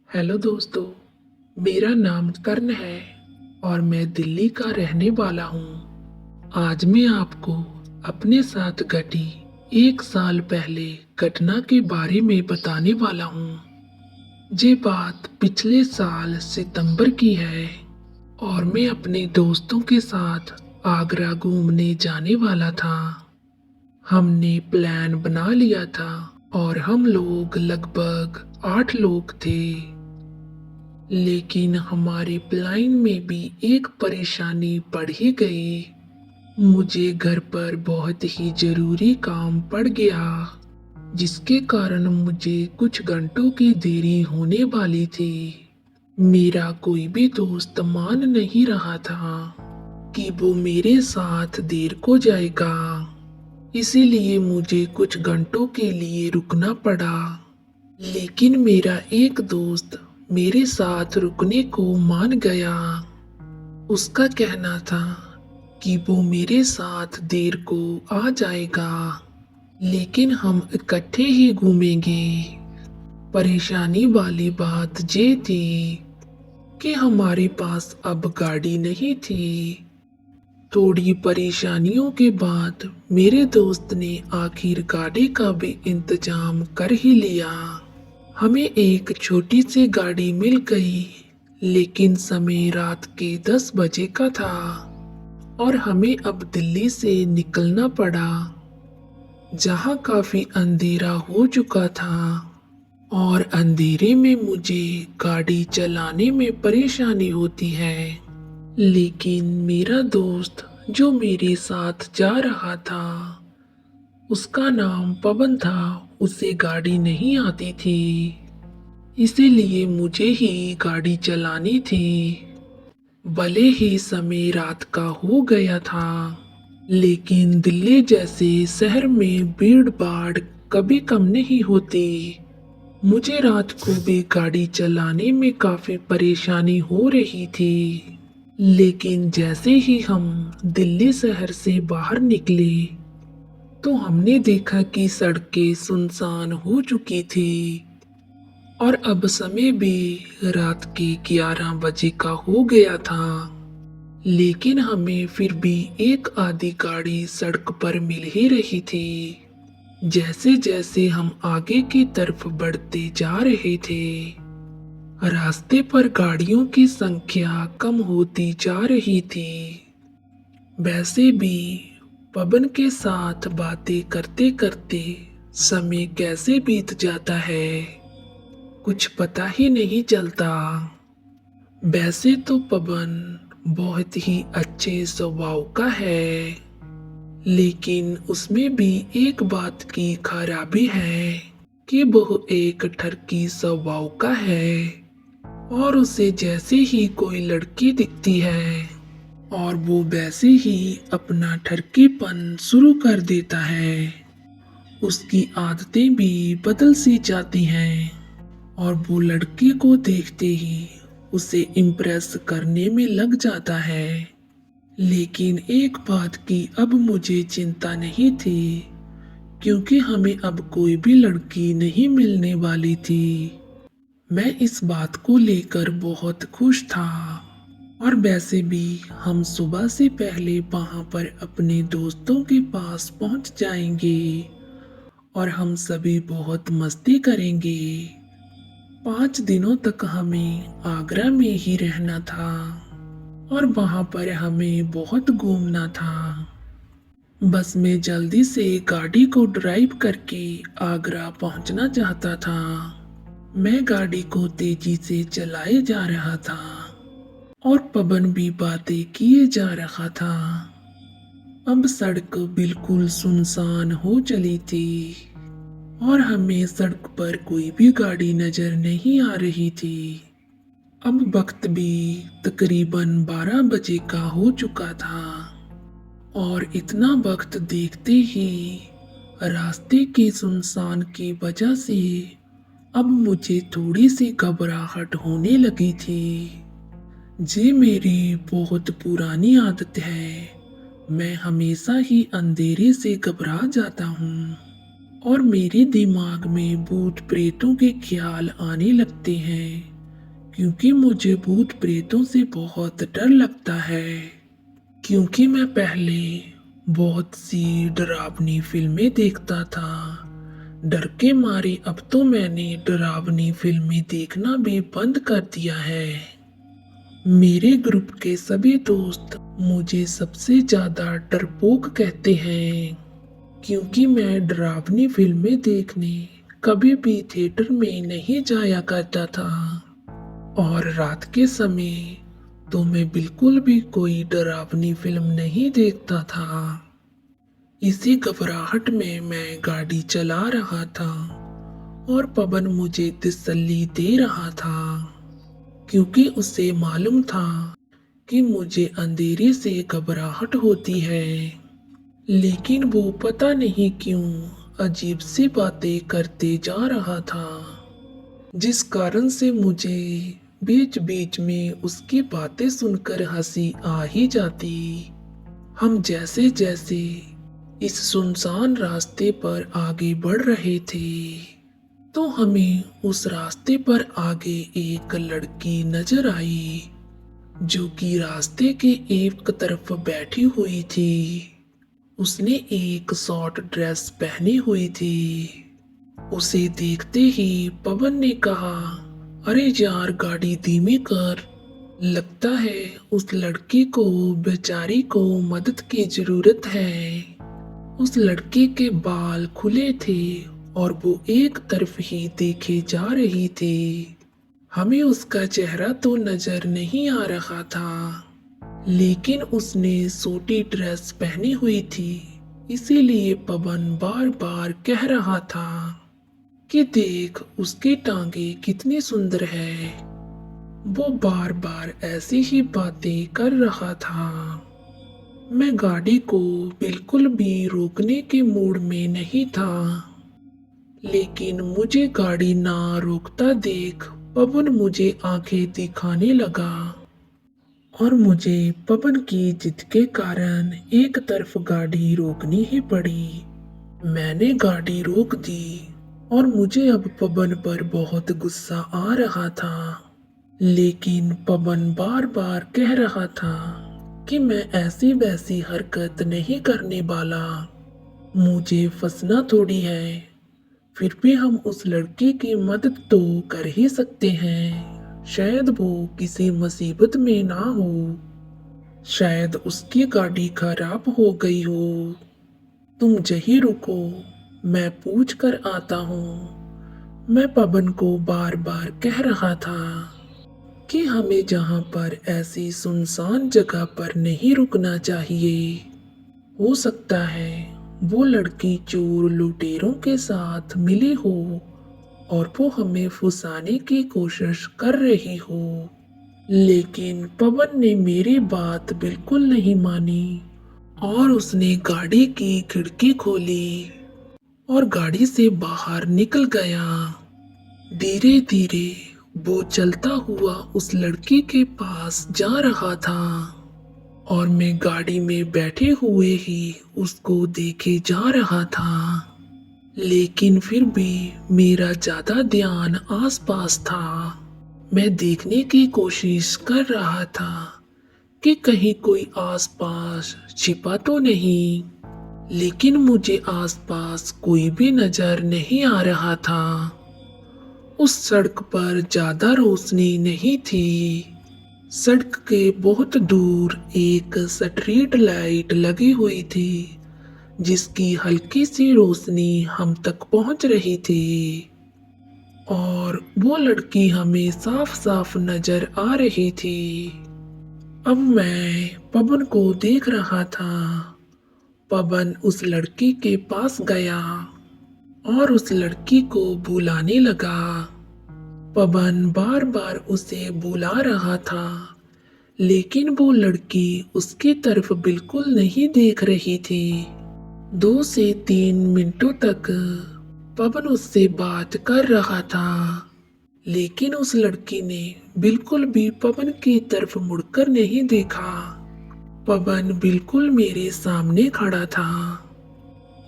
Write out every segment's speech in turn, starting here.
Hello दोस्तों, मेरा नाम कर्ण है और मैं दिल्ली का रहने वाला हूँ। आज मैं आपको अपने साथ घटी 1 साल पहले घटना के बारे में बताने वाला हूँ। ये बात पिछले साल सितंबर की है और मैं अपने दोस्तों के साथ आगरा घूमने जाने वाला था। हमने प्लान बना लिया था और हम लोग लगभग 8 लोग थे। लेकिन हमारे प्लान में भी एक परेशानी बढ़ ही गई। मुझे घर पर बहुत ही जरूरी काम पड़ गया, जिसके कारण मुझे कुछ घंटों की देरी होने वाली थी। मेरा कोई भी दोस्त मान नहीं रहा था कि वो मेरे साथ देर को जाएगा, इसीलिए मुझे कुछ घंटों के लिए रुकना पड़ा। लेकिन मेरा एक दोस्त मेरे साथ रुकने को मान गया। उसका कहना था कि वो मेरे साथ देर को आ जाएगा, लेकिन हम इकट्ठे ही घूमेंगे। परेशानी वाली बात ये थी कि हमारे पास अब गाड़ी नहीं थी। थोड़ी परेशानियों के बाद मेरे दोस्त ने आखिर गाड़ी का भी इंतजाम कर ही लिया। हमें एक छोटी सी गाड़ी मिल गई, लेकिन समय रात के 10 बजे का था और हमें अब दिल्ली से निकलना पड़ा, जहां काफी अंधेरा हो चुका था। और अंधेरे में मुझे गाड़ी चलाने में परेशानी होती है। लेकिन मेरा दोस्त जो मेरे साथ जा रहा था, उसका नाम पवन था, उसे गाड़ी नहीं आती थी, इसीलिए मुझे ही गाड़ी चलानी थी। भले ही समय रात का हो गया था, लेकिन दिल्ली जैसे शहर में भीड़ भाड़ कभी कम नहीं होती। मुझे रात को भी गाड़ी चलाने में काफी परेशानी हो रही थी। लेकिन जैसे ही हम दिल्ली शहर से बाहर निकले, तो हमने देखा कि सड़कें सुनसान हो चुकी थी और अब समय भी रात के 11 बजे का हो गया था। लेकिन हमें फिर भी एक आधी गाड़ी सड़क पर मिल ही रही थी। जैसे जैसे हम आगे की तरफ बढ़ते जा रहे थे, रास्ते पर गाड़ियों की संख्या कम होती जा रही थी। वैसे भी पवन के साथ बातें करते करते समय कैसे बीत जाता है, कुछ पता ही नहीं चलता। वैसे तो पवन बहुत ही अच्छे स्वभाव का है, लेकिन उसमें भी एक बात की खराबी है कि वह एक ठरकी स्वभाव का है और उसे जैसे ही कोई लड़की दिखती है और वो वैसे ही अपना ठरकीपन शुरू कर देता है। उसकी आदतें भी बदल सी जाती हैं और वो लड़की को देखते ही उसे इम्प्रेस करने में लग जाता है। लेकिन एक बात की अब मुझे चिंता नहीं थी, क्योंकि हमें अब कोई भी लड़की नहीं मिलने वाली थी। मैं इस बात को लेकर बहुत खुश था। और वैसे भी हम सुबह से पहले वहां पर अपने दोस्तों के पास पहुंच जाएंगे और हम सभी बहुत मस्ती करेंगे। 5 दिनों तक हमें आगरा में ही रहना था और वहां पर हमें बहुत घूमना था। बस मैं जल्दी से गाड़ी को ड्राइव करके आगरा पहुंचना चाहता था। मैं गाड़ी को तेजी से चलाए जा रहा था और पवन भी बातें किए जा रहा था। अब सड़क बिल्कुल सुनसान हो चली थी और हमें सड़क पर कोई भी गाड़ी नजर नहीं आ रही थी। अब वक्त भी तकरीबन 12 बजे का हो चुका था और इतना वक्त देखते ही रास्ते की सुनसान की वजह से अब मुझे थोड़ी सी घबराहट होने लगी थी। ये मेरी बहुत पुरानी आदत है। मैं हमेशा ही अंधेरे से घबरा जाता हूँ और मेरे दिमाग में भूत प्रेतों के ख्याल आने लगते हैं। क्योंकि मुझे भूत प्रेतों से बहुत डर लगता है। क्योंकि मैं पहले बहुत सी डरावनी फिल्में देखता था। डर के मारे अब तो मैंने डरावनी फिल्में देखना भी बंद कर दिया है। मेरे ग्रुप के सभी दोस्त मुझे सबसे ज्यादा डरपोक कहते हैं, क्योंकि मैं डरावनी फिल्में देखने कभी भी थिएटर में नहीं जाया करता था। और रात के समय तो मैं बिल्कुल भी कोई डरावनी फिल्म नहीं देखता था। इसी घबराहट में मैं गाड़ी चला रहा था और पवन मुझे तसल्ली दे रहा था, क्योंकि उसे मालूम था कि मुझे अंधेरे से घबराहट होती है। लेकिन वो पता नहीं क्यों अजीब सी बातें करते जा रहा था, जिस कारण से मुझे बीच बीच में उसकी बातें सुनकर हंसी आ ही जाती। हम जैसे जैसे इस सुनसान रास्ते पर आगे बढ़ रहे थे, तो हमें उस रास्ते पर आगे एक लड़की नजर आई, जो कि रास्ते के एक तरफ बैठी हुई थी। उसने एक शॉर्ट ड्रेस पहनी हुई थी। उसे देखते ही पवन ने कहा, अरे यार गाड़ी धीमी कर। लगता है उस लड़की को बेचारी को मदद की जरूरत है। उस लड़की के बाल खुले थे और वो एक तरफ ही देखे जा रही थी। हमें उसका चेहरा तो नजर नहीं आ रहा था, लेकिन उसने सूटी ड्रेस पहनी हुई थी। इसीलिए पवन बार बार कह रहा था कि देख उसकी टांगे कितनी सुंदर है। वो बार बार ऐसी ही बातें कर रहा था। मैं गाड़ी को बिल्कुल भी रोकने के मूड में नहीं था, लेकिन मुझे गाड़ी ना रोकता देख पवन मुझे आंखें दिखाने लगा और मुझे पवन की जिद के कारण एक तरफ गाड़ी रोकनी ही पड़ी। मैंने गाड़ी रोक दी और मुझे अब पवन पर बहुत गुस्सा आ रहा था, लेकिन पवन बार बार कह रहा था कि मैं ऐसी वैसी हरकत नहीं करने वाला, मुझे फंसना थोड़ी है। फिर भी हम उस लड़की की मदद तो कर ही सकते हैं, शायद वो किसी मुसीबत में ना हो, शायद उसकी गाड़ी खराब हो गई हो। तुम यहीं रुको, मैं पूछ कर आता हूँ। मैं पवन को बार बार कह रहा था कि हमें जहाँ पर ऐसी सुनसान जगह पर नहीं रुकना चाहिए। हो सकता है वो लड़की चोर लुटेरों के साथ मिली हो और वो हमें फंसाने की कोशिश कर रही हो। लेकिन पवन ने मेरी बात बिल्कुल नहीं मानी और उसने गाड़ी की खिड़की खोली और गाड़ी से बाहर निकल गया। धीरे धीरे वो चलता हुआ उस लड़की के पास जा रहा था और मैं गाड़ी में बैठे हुए ही उसको देखे जा रहा था। लेकिन फिर भी मेरा ज्यादा ध्यान आसपास था। मैं देखने की कोशिश कर रहा था कि कहीं कोई आसपास छिपा तो नहीं, लेकिन मुझे आसपास कोई भी नजर नहीं आ रहा था। उस सड़क पर ज्यादा रोशनी नहीं थी। सड़क के बहुत दूर एक स्ट्रीट लाइट लगी हुई थी, जिसकी हल्की सी रोशनी हम तक पहुंच रही थी और वो लड़की हमें साफ साफ नजर आ रही थी। अब मैं पवन को देख रहा था। पवन उस लड़की के पास गया और उस लड़की को बुलाने लगा। पवन बार बार उसे बुला रहा था, लेकिन वो लड़की उसकी तरफ बिल्कुल नहीं देख रही थी। 2 से 3 मिनटों तक पवन उससे बात कर रहा था, लेकिन उस लड़की ने बिल्कुल भी पवन की तरफ मुड़कर नहीं देखा। पवन बिल्कुल मेरे सामने खड़ा था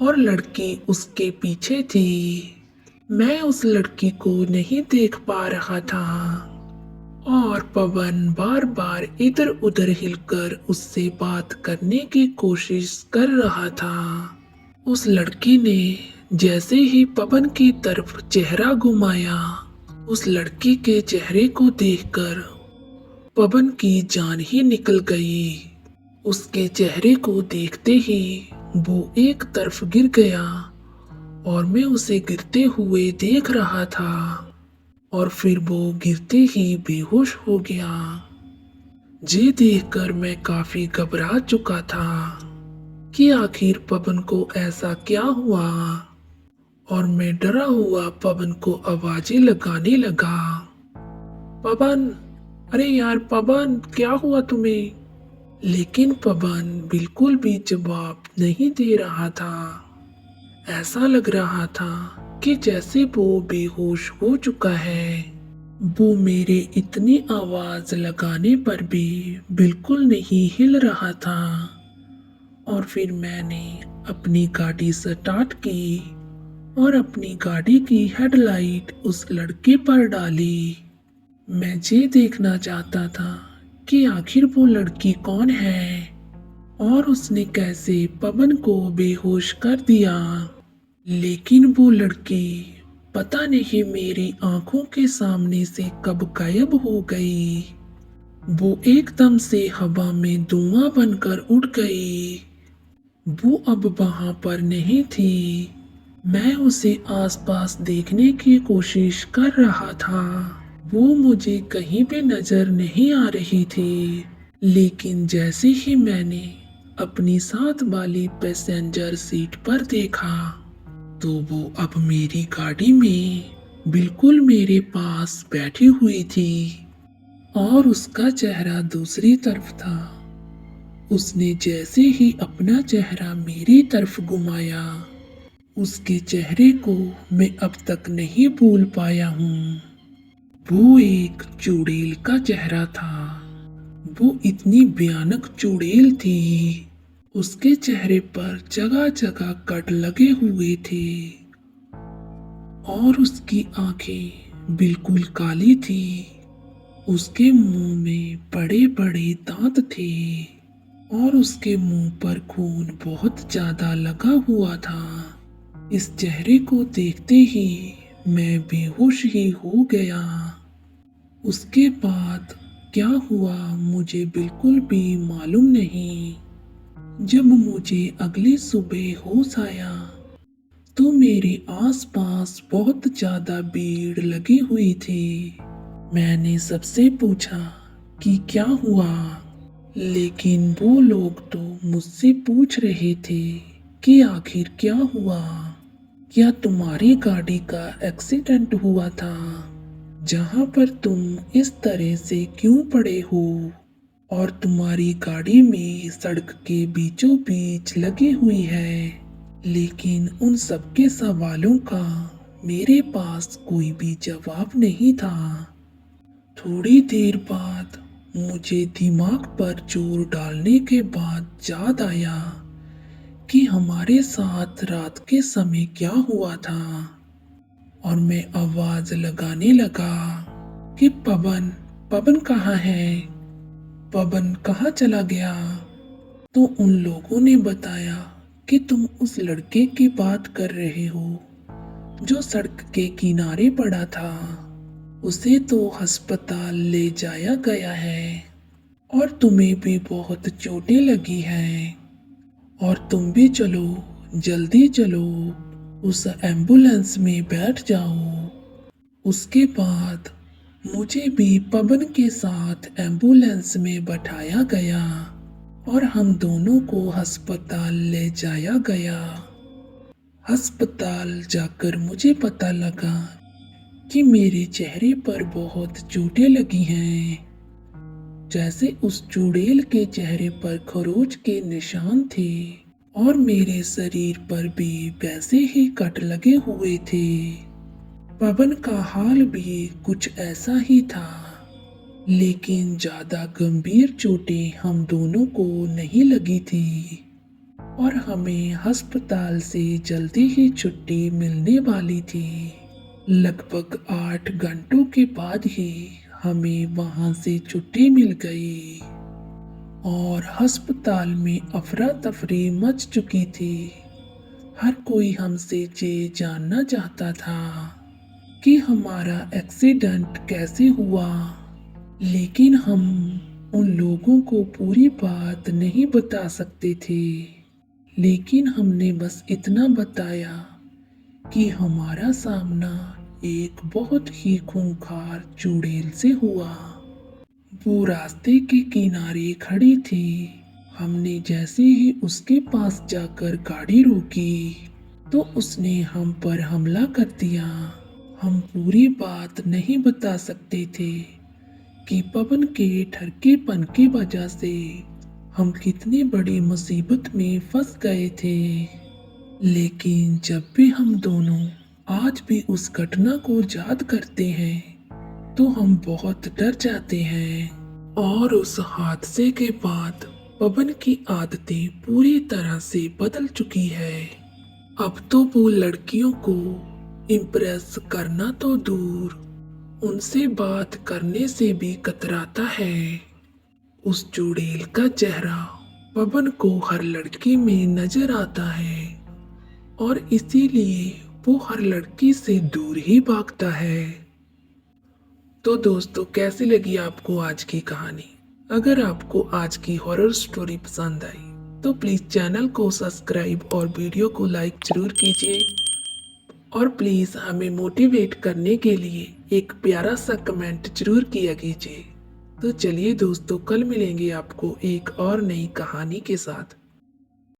और लड़की उसके पीछे थी। मैं उस लड़की को नहीं देख पा रहा था। और पवन बार बार इधर उधर हिलकर उससे बात करने की कोशिश कर रहा था। उस लड़की ने जैसे ही पवन की तरफ चेहरा घुमाया, उस लड़की के चेहरे को देखकर पवन की जान ही निकल गई। उसके चेहरे को देखते ही वो एक तरफ गिर गया और मैं उसे गिरते हुए देख रहा था और फिर वो गिरते ही बेहोश हो गया। ये देखकर मैं काफी घबरा चुका था कि आखिर पवन को ऐसा क्या हुआ और मैं डरा हुआ पवन को आवाजें लगाने लगा। पवन, अरे यार पवन, क्या हुआ तुम्हें? लेकिन पवन बिल्कुल भी जवाब नहीं दे रहा था। ऐसा लग रहा था कि जैसे वो बेहोश हो चुका है। वो मेरे इतनी आवाज लगाने पर भी बिल्कुल नहीं हिल रहा था। और फिर मैंने अपनी गाड़ी स्टार्ट की और अपनी गाड़ी की हेडलाइट उस लड़के पर डाली। मैं ये देखना चाहता था कि आखिर वो लड़की कौन है और उसने कैसे पवन को बेहोश कर दिया। लेकिन वो लड़की पता नहीं मेरी आंखों के सामने से कब गायब हो गई। वो एकदम से हवा में धुआं बनकर उड़ गई। वो अब वहां पर नहीं थी। मैं उसे आसपास देखने की कोशिश कर रहा था। वो मुझे कहीं भी नजर नहीं आ रही थी। लेकिन जैसे ही मैंने अपनी साथ वाली पैसेंजर सीट पर देखा तो वो अब मेरी गाड़ी में बिल्कुल मेरे पास बैठी हुई थी और उसका चेहरा दूसरी तरफ था। उसने जैसे ही अपना चेहरा मेरी तरफ घुमाया, उसके चेहरे को मैं अब तक नहीं भूल पाया हूँ। वो एक चुड़ैल का चेहरा था। वो इतनी भयानक चुड़ैल थी। उसके चेहरे पर जगह जगह कट लगे हुए थे और उसकी आंखें बिल्कुल काली थी। उसके मुंह में बड़े बड़े दांत थे और उसके मुंह पर खून बहुत ज्यादा लगा हुआ था। इस चेहरे को देखते ही मैं बेहोश ही हो गया। उसके बाद क्या हुआ मुझे बिल्कुल भी मालूम नहीं। जब मुझे अगली सुबह होश आया तो मेरे आसपास बहुत ज्यादा भीड़ लगी हुई थी। मैंने सबसे पूछा कि क्या हुआ, लेकिन वो लोग तो मुझसे पूछ रहे थे कि आखिर क्या हुआ। क्या तुम्हारी गाड़ी का एक्सीडेंट हुआ था? जहां पर तुम इस तरह से क्यों पड़े हो? और तुम्हारी गाड़ी में सड़क के बीचों बीच लगी हुई है। लेकिन उन सबके सवालों का मेरे पास कोई भी जवाब नहीं था। थोड़ी देर बाद मुझे दिमाग पर जोर डालने के बाद याद आया कि हमारे साथ रात के समय क्या हुआ था और मैं आवाज लगाने लगा कि पवन, पवन कहाँ है? पवन कहाँ चला गया? तो उन लोगों ने बताया कि तुम उस लड़के की बात कर रहे हो जो सड़क के किनारे पड़ा था। उसे तो अस्पताल ले जाया गया है और तुम्हें भी बहुत चोटें लगी हैं। और तुम भी चलो, जल्दी चलो, उस एम्बुलेंस में बैठ जाओ। उसके बाद मुझे भी पवन के साथ एम्बुलेंस में बैठाया गया और हम दोनों को अस्पताल ले जाया गया। अस्पताल जाकर मुझे पता लगा कि मेरे चेहरे पर बहुत चोटें लगी हैं, जैसे उस चुड़ैल के चेहरे पर खरोच के निशान थे और मेरे शरीर पर भी वैसे ही कट लगे हुए थे। पवन का हाल भी कुछ ऐसा ही था, लेकिन ज्यादा गंभीर चोटें हम दोनों को नहीं लगी थी और हमें अस्पताल से जल्दी ही छुट्टी मिलने वाली थी। लगभग 8 घंटों के बाद ही हमें वहां से छुट्टी मिल गई और अस्पताल में अफरा तफरी मच चुकी थी। हर कोई हमसे ये जानना चाहता था कि हमारा एक्सीडेंट कैसे हुआ, लेकिन हम उन लोगों को पूरी बात नहीं बता सकते थे। लेकिन हमने बस इतना बताया कि हमारा सामना एक बहुत ही खूंखार चुड़ैल से हुआ। वो रास्ते के किनारे खड़ी थी। हमने जैसे ही उसके पास जाकर गाड़ी रोकी तो उसने हम पर हमला कर दिया। हम पूरी बात नहीं बता सकते थे कि पवन के ठरकेपन की वजह से हम कितनी बड़ी मुसीबत में फंस गए थे। लेकिन जब भी हम दोनों आज भी उस घटना को याद करते हैं तो हम बहुत डर जाते हैं। और उस हादसे के बाद पवन की आदतें पूरी तरह से बदल चुकी है। अब तो वो लड़कियों को इम्प्रेस करना तो दूर, उनसे बात करने से भी कतराता है। उस चुड़ैल का चेहरा पवन को हर लड़की में नजर आता है और इसीलिए वो हर लड़की से दूर ही भागता है। तो दोस्तों, कैसी लगी आपको आज की कहानी? अगर आपको आज की हॉरर स्टोरी पसंद आई तो प्लीज चैनल को सब्सक्राइब और वीडियो को लाइक जरूर कीजिए और प्लीज हमें मोटिवेट करने के लिए एक प्यारा सा कमेंट जरूर किया कीजिए। तो चलिए दोस्तों, कल मिलेंगे आपको एक और नई कहानी के साथ।